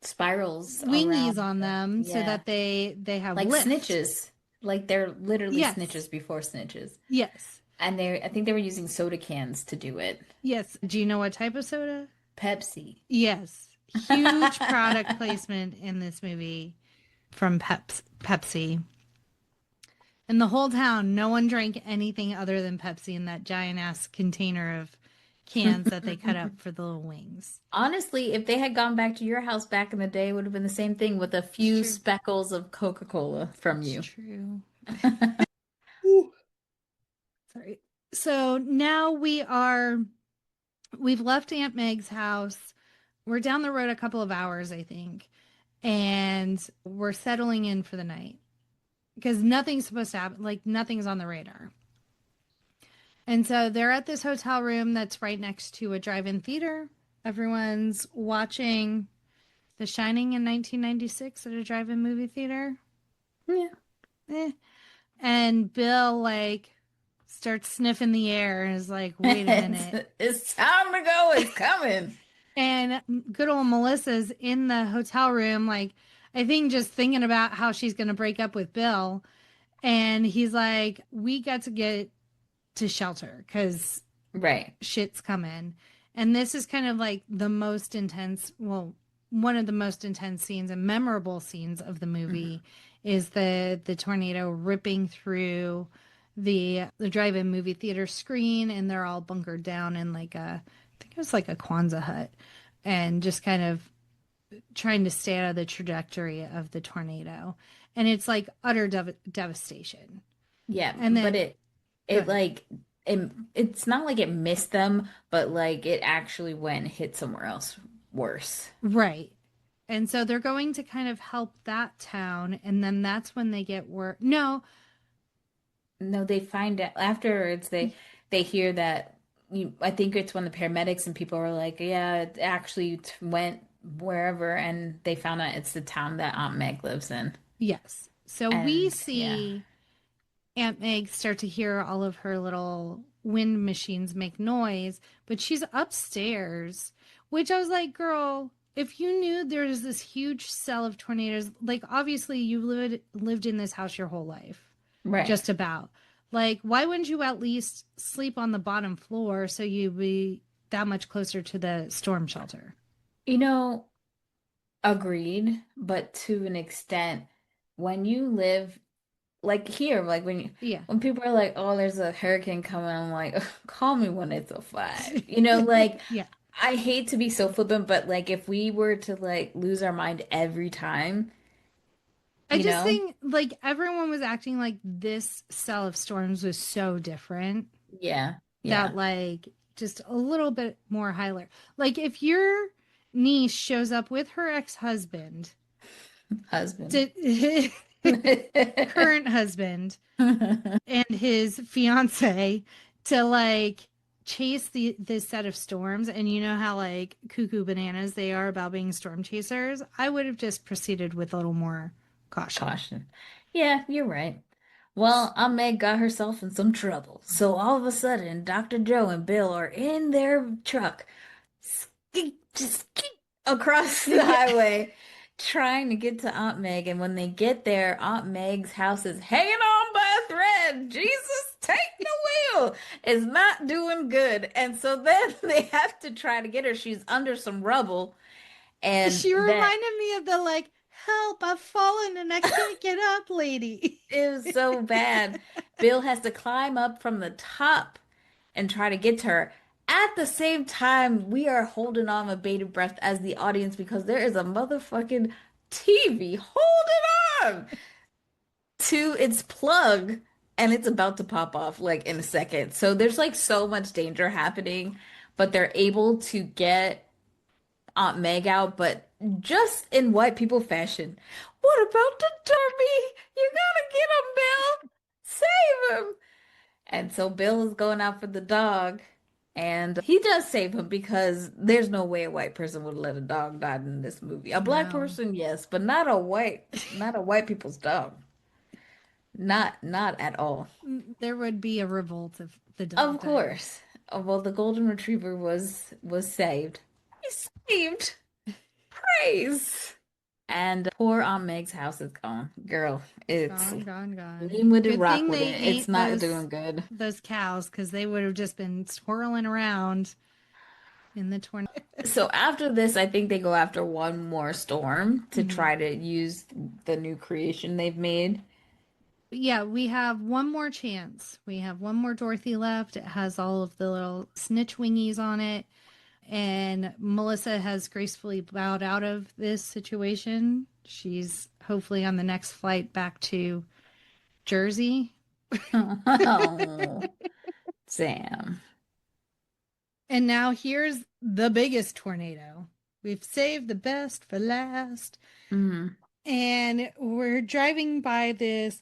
Spirals wingies around. on them so Yeah. that they have Like lift. snitches. Like they're literally Yes. snitches before snitches. Yes. And I think they were using soda cans to do it. Yes. Do you know what type of soda? Pepsi. Yes. Huge product placement in this movie from Pepsi. And the whole town, no one drank anything other than Pepsi in that giant ass container of cans that they cut up for the little wings. Honestly, if they had gone back to your house back in the day, it would have been the same thing with a few true. speckles of Coca-Cola from you. It's true. Sorry. So now we've left Aunt Meg's house. We're down the road a couple of hours, I think. And we're settling in for the night because nothing's supposed to happen. Like nothing's on the radar. And so they're at this hotel room that's right next to a drive-in theater. Everyone's watching The Shining in 1996 at a drive-in movie theater. Yeah. Eh. And Bill like starts sniffing the air and is like, wait a minute. It's time to go. It's coming. And good old Melissa's in the hotel room, like, I think just thinking about how she's going to break up with Bill. And he's like, we got to get to shelter because Right. shit's coming. And this is kind of like the most intense, well, one of the most intense scenes and memorable scenes of the movie is the tornado ripping through the drive-in movie theater screen, and they're all bunkered down in like a think it was like a Kwanzaa hut, and just kind of trying to stay out of the trajectory of the tornado. And it's like utter devastation. Yeah, And but then, go it ahead. like it's not like it missed them, but like it actually went and hit somewhere else worse. Right. And so they're going to kind of help that town. And then that's when they get word. No, No, they find out afterwards. They hear that I think it's when the paramedics and people are like, yeah, it actually went wherever, and they found out it's the town that Aunt Meg lives in. yes. So we And yeah, see Aunt Meg start to hear all of her little wind machines make noise, but she's upstairs, which I was like, girl, if you knew there was this huge cell of tornadoes, like obviously you lived in this house your whole life, right. just about. Like, why wouldn't you at least sleep on the bottom floor so you'd be that much closer to the storm shelter? You know, agreed, but to an extent, when you live like here, like Yeah. when people are like, "Oh, there's a hurricane coming," I'm like, "Ugh, call me when it's a five." You know, like Yeah. I hate to be so flippant, but like if we were to like lose our mind every time, I you just know, think like everyone was acting like this cell of storms was so different yeah, that yeah, like just a little bit more highlight. Like if your niece shows up with her ex-husband, husband. to, current husband, and his fiance to like chase this set of storms, and you know how like cuckoo bananas they are about being storm chasers, I would have just proceeded with a little more caution. Caution. Yeah, you're right. Well, Aunt Meg got herself in some trouble. So all of a sudden, Dr. Joe and Bill are in their truck, just skeet across the Yeah. highway, trying to get to Aunt Meg. And when they get there, Aunt Meg's house is hanging on by a thread. Jesus, take the wheel. Is not doing good. And so then they have to try to get her. She's under some rubble. And She that reminded me of the like, help, I've fallen and I can't get up, lady. it was so bad. Bill has to climb up from the top and try to get to her. At the same time, we are holding on with bated breath as the audience because there is a motherfucking TV holding on to its plug and it's about to pop off like in a second. So there's like so much danger happening, but they're able to get Aunt Meg out, but just in white people fashion. What about the dummy? You gotta get him, Bill. Save him. And so Bill is going out for the dog, and he does save him because there's no way a white person would let a dog die in this movie. A black No. person, yes, but not a white people's dog. Not at all. There would be a revolt if the dog Of died. course. Well, the golden retriever was saved. He's saved. Praise. And poor Aunt Meg's house is gone. Girl, it's Gone, gone, gone. lean with it, Good rock thing with they it. It's ate not doing good. those cows because they would have just been swirling around in the tornado. So after this, I think they go after one more storm to Mhm. try to use the new creation they've made. Yeah, we have one more chance. We have one more Dorothy left. It has all of the little snitch wingies on it. And Melissa has gracefully bowed out of this situation. She's hopefully on the next flight back to Jersey. Oh, Sam. And now here's the biggest tornado. We've saved the best for last. Mm. And we're driving by this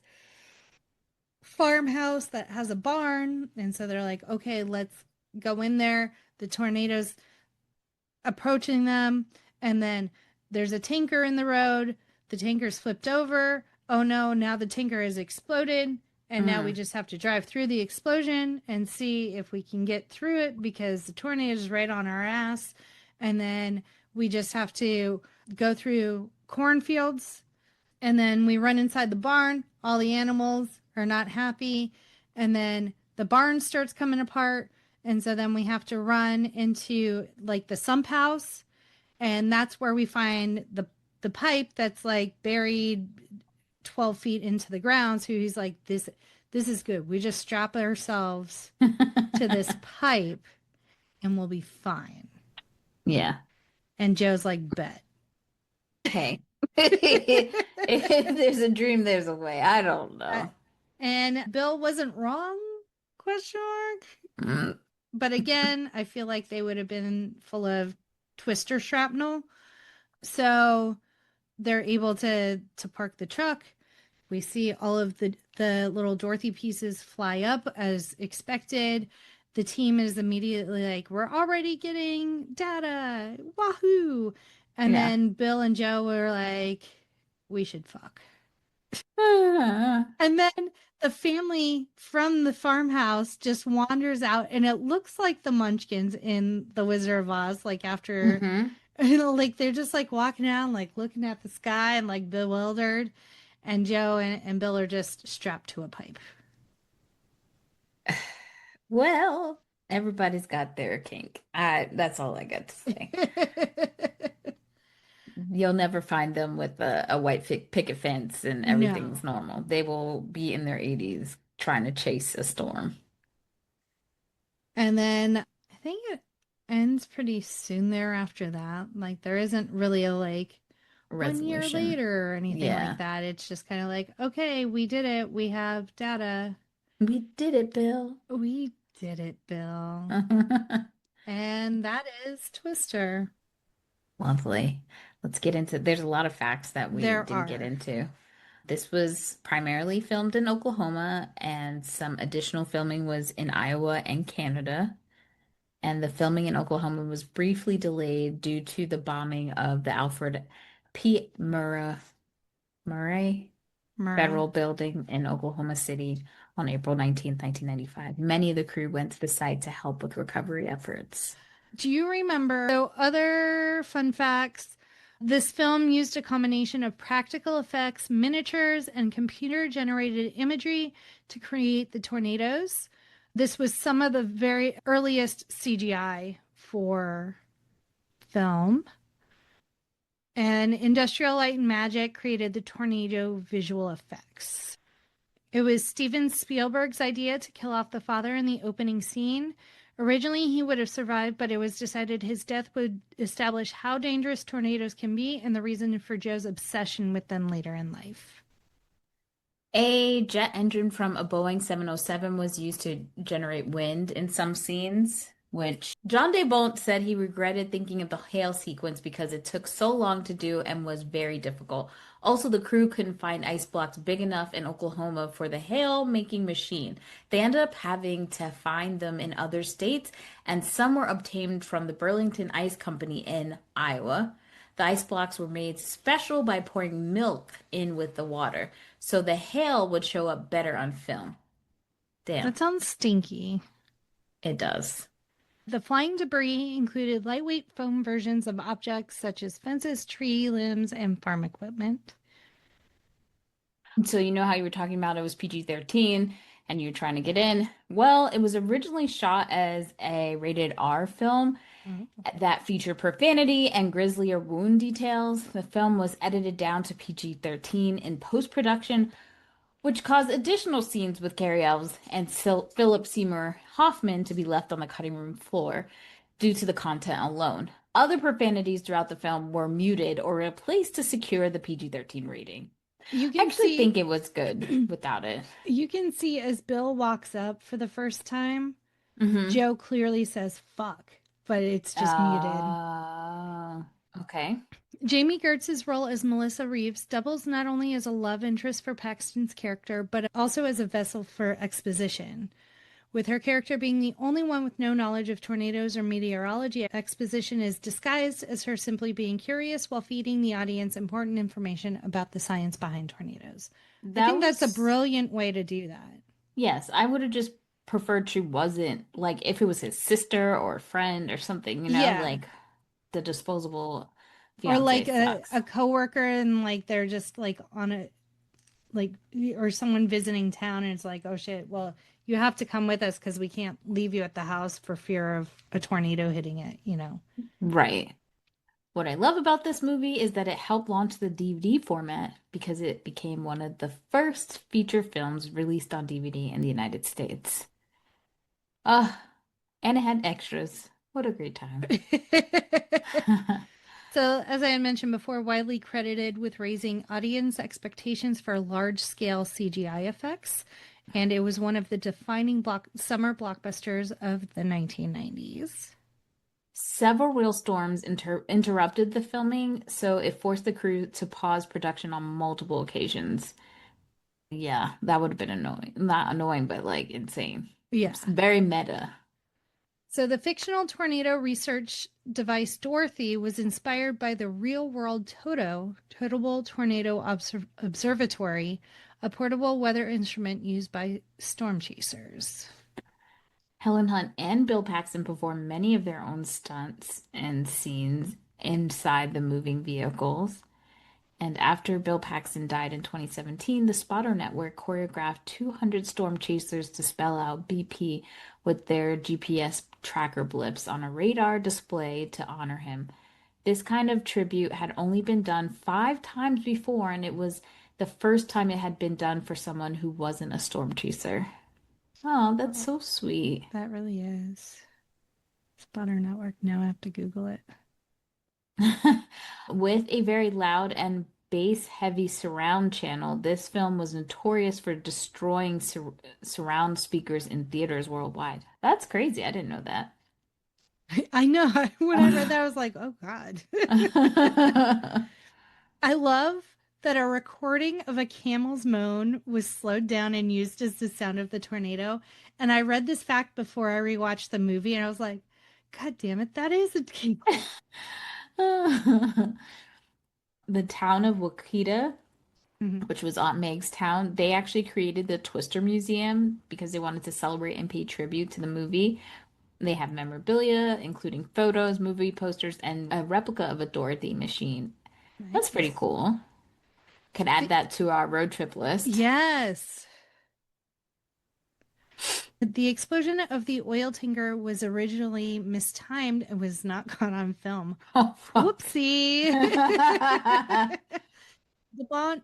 farmhouse that has a barn. And so they're like, okay, let's go in there. The tornado's approaching them. And then there's a tanker in the road. The tanker's flipped over. Oh no, now the tanker has exploded. And now we Mm. just have to drive through the explosion and see if we can get through it because the tornado is right on our ass. And then we just have to go through cornfields. And then we run inside the barn. All the animals are not happy. And then the barn starts coming apart. And so then we have to run into like the sump house. And that's where we find the pipe that's like buried 12 feet into the ground. So he's like, this is good. We just strap ourselves to this pipe and we'll be fine. Yeah. And Joe's like, bet. Hey. If there's a dream, there's a way. I don't Uh, know. and Bill wasn't wrong? Question mark. Mm. But again, I feel like they would have been full of twister shrapnel. So they're able to park the truck. We see all of the little Dorothy pieces fly up as expected. The team is immediately like, we're already getting data. Wahoo. And Yeah. then Bill and Joe were like, we should fuck. Ah. And then the family from the farmhouse just wanders out, and it looks like the Munchkins in The Wizard of Oz, like after, Mm-hmm. like they're just like walking out, like looking at the sky and like bewildered. And Joe and Bill are just strapped to a pipe. Well, everybody's got their kink. That's all I got to say. You'll never find them with a white picket fence and No. everything's normal. They will be in their 80s trying to chase a storm. And then I think it ends pretty soon there after that. Like there isn't really a like 1 year Resolution. later or anything like Yeah. that. It's just kind of like, okay, we did it. We have data. We did it, Bill. We did it, Bill. And that is Twister. Lovely. Let's get into there's a lot of facts that we There didn't get are. into. This was primarily filmed in Oklahoma, and some additional filming was in Iowa and Canada. And the filming in Oklahoma was briefly delayed due to the bombing of the Alfred P. Murray Murrah. Federal Building in Oklahoma City on April 19th, 1995. Many of the crew went to the site to help with recovery efforts. Do you remember? So, other fun facts. This film used a combination of practical effects, miniatures, and computer generated imagery to create the tornadoes. This was some of the very earliest CGI for film. And Industrial Light and Magic created the tornado visual effects. It was Steven Spielberg's idea to kill off the father in the opening scene. Originally, he would have survived, but it was decided his death would establish how dangerous tornadoes can be and the reason for Joe's obsession with them later in life. A jet engine from a Boeing 707 was used to generate wind in some scenes, which John DeBont said he regretted thinking of the hail sequence because it took so long to do and was very difficult. Also, the crew couldn't find ice blocks big enough in Oklahoma for the hail making machine. They ended up having to find them in other states, and some were obtained from the Burlington Ice Company in Iowa. The ice blocks were made special by pouring milk in with the water, so the hail would show up better on film. Damn, That sounds stinky. it does. The flying debris included lightweight foam versions of objects such as fences, tree limbs, and farm equipment. So you know how you were talking about it was PG-13 and you're trying to get in? Well, it was originally shot as a rated R film that featured profanity and grislier wound details. The film was edited down to PG-13 in post-production, which caused additional scenes with Cary Elves and Philip Seymour Hoffman to be left on the cutting room floor due to the content alone. Other profanities throughout the film were muted or replaced to secure the PG-13 rating. You I can actually see think it was good without it. you can see as Bill walks up for the first time, Mm-hmm. Joe clearly says fuck, but it's just muted. Okay. Jamie Gertz's role as Melissa Reeves doubles not only as a love interest for Paxton's character, but also as a vessel for exposition. With her character being the only one with no knowledge of tornadoes or meteorology, exposition is disguised as her simply being curious while feeding the audience important information about the science behind tornadoes. I think that's a brilliant way to do that. Yes, I would have just preferred she wasn't like if it was his sister or friend or something, Yeah. like the disposable Or fiance like sucks. a coworker and like they're just like on a like or someone visiting town and it's like, oh shit, well, you have to come with us because we can't leave you at the house for fear of a tornado hitting it. Right. What I love about this movie is that it helped launch the DVD format because it became one of the first feature films released on DVD in the United States. And it had extras. What a great time. So, as I had mentioned before, widely credited with raising audience expectations for large-scale CGI effects, and it was one of the defining summer blockbusters of the 1990s. Several real storms interrupted the filming, so it forced the crew to pause production on multiple occasions. Yeah, that would have been annoying. Not annoying, but like insane. Yeah. It's very meta. So, the fictional tornado research device Dorothy was inspired by the real world Totable Tornado Observatory, a portable weather instrument used by storm chasers. Helen Hunt and Bill Paxton performed many of their own stunts and scenes inside the moving vehicles. And after Bill Paxton died in 2017, the Spotter Network choreographed 200 storm chasers to spell out BP with their GPS tracker blips on a radar display to honor him. This kind of tribute had only been done 5 times before, and it was the first time it had been done for someone who wasn't a storm chaser. Oh, that's so sweet. That really is. Spotter Network. Now I have to Google it. With a very loud and bass-heavy surround channel, this film was notorious for destroying surround speakers in theaters worldwide. That's crazy. I didn't know that. I know. When I read that, I was like, oh, God. I love that a recording of a camel's moan was slowed down and used as the sound of the tornado. And I read this fact before I rewatched the movie, and I was like, God damn it, that is a camel. The town of Wakita, Mhm. which was Aunt Meg's town, they actually created the Twister Museum because they wanted to celebrate and pay tribute to the movie. They have memorabilia, including photos, movie posters, and a replica of a Dorothy machine. That's pretty cool. Could add that to our road trip list. Yes. The explosion of the oil tanker was originally mistimed and was not caught on film. Oh, fuck. Whoopsie. The Bond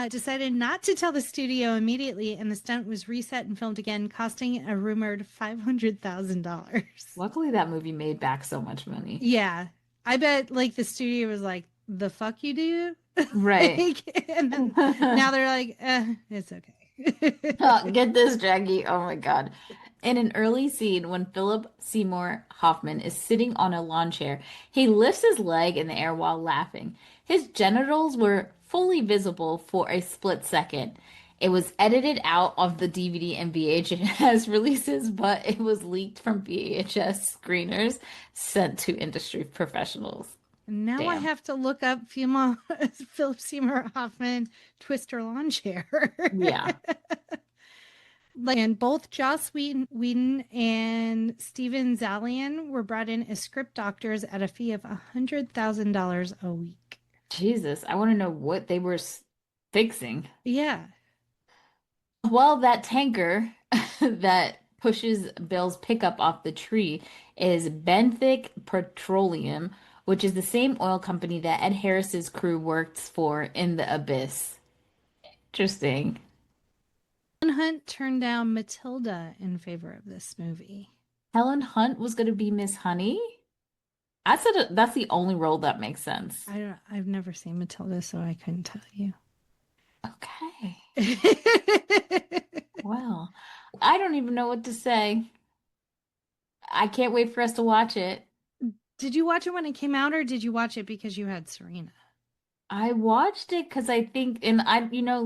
decided not to tell the studio immediately, and the stunt was reset and filmed again, costing a rumored $500,000. Luckily, that movie made back so much money. Yeah. I bet like the studio was like, the fuck you do? Right. Like, and then now they're like, it's okay. Oh, get this, Jackie. Oh my God. In an early scene, when Philip Seymour Hoffman is sitting on a lawn chair, he lifts his leg in the air while laughing. His genitals were fully visible for a split second. It was edited out of the DVD and VHS releases, but it was leaked from VHS screeners sent to industry professionals. Now I Damn. have to look up Philip Seymour Hoffman Twister lawn chair. Yeah. And both Joss Whedon and Steven Zalian were brought in as script doctors at a fee of $100,000 a week. Jesus, I want to know what they were fixing. Yeah. Well, that tanker that pushes Bill's pickup off the tree is Benthic Petroleum, which is the same oil company that Ed Harris's crew works for in the Abyss. Interesting. Helen Hunt turned down Matilda in favor of this movie. Helen Hunt was going to be Miss Honey? I said that's the only role that makes sense. I've never seen Matilda, so I couldn't tell you. Okay. Well, I don't even know what to say. I can't wait for us to watch it. Did you watch it when it came out, or did you watch it because you had Serena? I watched it because I think, and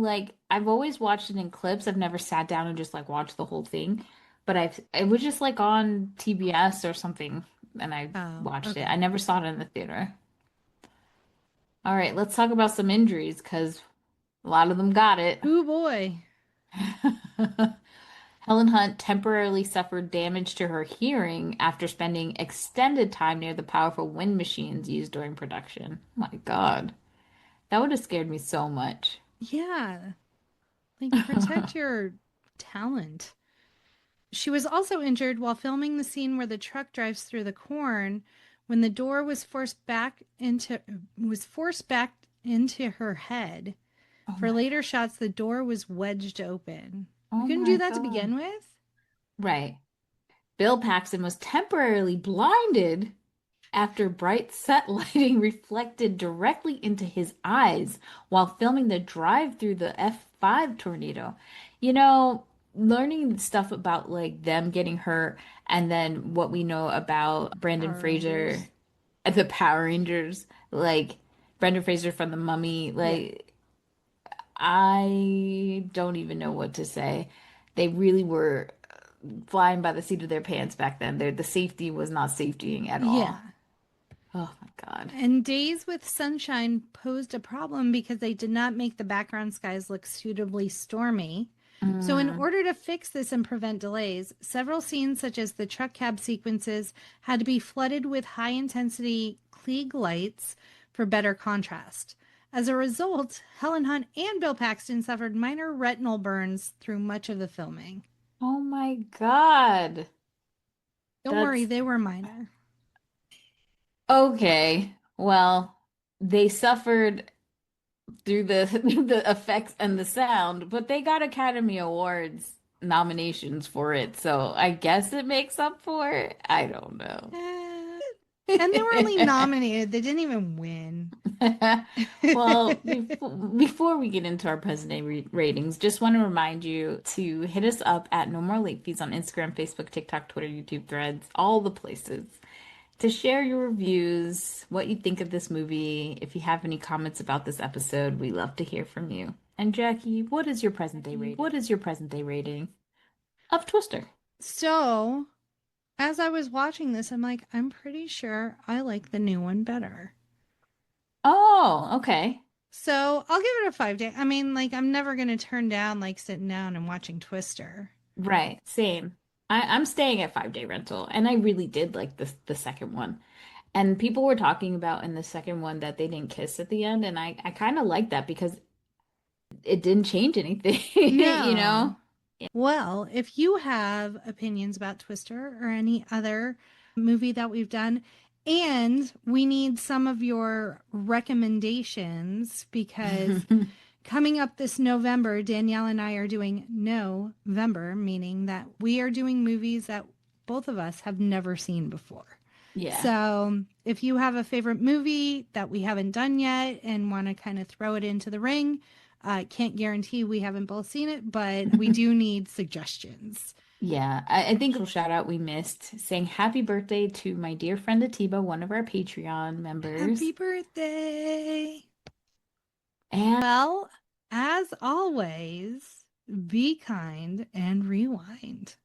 like I've always watched it in clips. I've never sat down and just like watched the whole thing, but it was just like on TBS or something, and I watched it. I never saw it in the theater. All right, let's talk about some injuries because a lot of them got it. Oh boy. Helen Hunt temporarily suffered damage to her hearing after spending extended time near the powerful wind machines used during production. Oh my God. That would have scared me so much. Yeah. Like, protect your talent. She was also injured while filming the scene where the truck drives through the corn when the door was forced back into her head. Oh For my later shots, the door was wedged open. Oh You couldn't my do that to God. begin with? Right. Bill Paxton was temporarily blinded after bright set lighting reflected directly into his eyes while filming the drive through the F5 tornado. You know, learning stuff about like them getting hurt and then what we know about Brendan Power Fraser, Rangers. the Power Rangers, like Brendan Fraser from The Mummy, Yeah. like I don't even know what to say. They really were flying by the seat of their pants back then. The safety was not safetying at all. Yeah. Oh my God. And Days with Sunshine posed a problem because they did not make the background skies look suitably stormy. So, in Mm. order to fix this and prevent delays, several scenes, such as the truck cab sequences, had to be flooded with high intensity Klieg lights for better contrast. As a result, Helen Hunt and Bill Paxton suffered minor retinal burns through much of the filming. Oh my God. Don't worry, That's they were minor. okay. Well, they suffered through the the effects and the sound, but they got Academy Awards nominations for it, so I guess it makes up for it. I don't know. And they were only nominated, they didn't even win. Well, before we get into our present day ratings, just want to remind you to hit us up at No More Late Fees on Instagram, Facebook, TikTok, Twitter, YouTube, Threads, all the places to share your reviews, what you think of this movie. If you have any comments about this episode, we love to hear from you. And Jackie, what is your present day rating? What is your present day rating of Twister? So, as I was watching this, I'm like, I'm pretty sure I like the new one better. Oh, okay. So I'll give it a 5 day. I mean, like, I'm never going to turn down, like, sitting down and watching Twister. Right, same. I'm staying at 5 day rental, and I really did like the second one. And people were talking about in the second one that they didn't kiss at the end, and I kind of like that because it didn't change anything, you No. know? Well, if you have opinions about Twister or any other movie that we've done, and we need some of your recommendations because coming up this November, Danielle and I are doing November, meaning that we are doing movies that both of us have never seen before. Yeah. So if you have a favorite movie that we haven't done yet and want to kind of throw it into the ring, can't guarantee we haven't both seen it, but we do need suggestions. Yeah, I think a shout out we missed saying happy birthday to my dear friend Atiba, one of our Patreon members. Happy birthday. And Well, as always, be kind and rewind.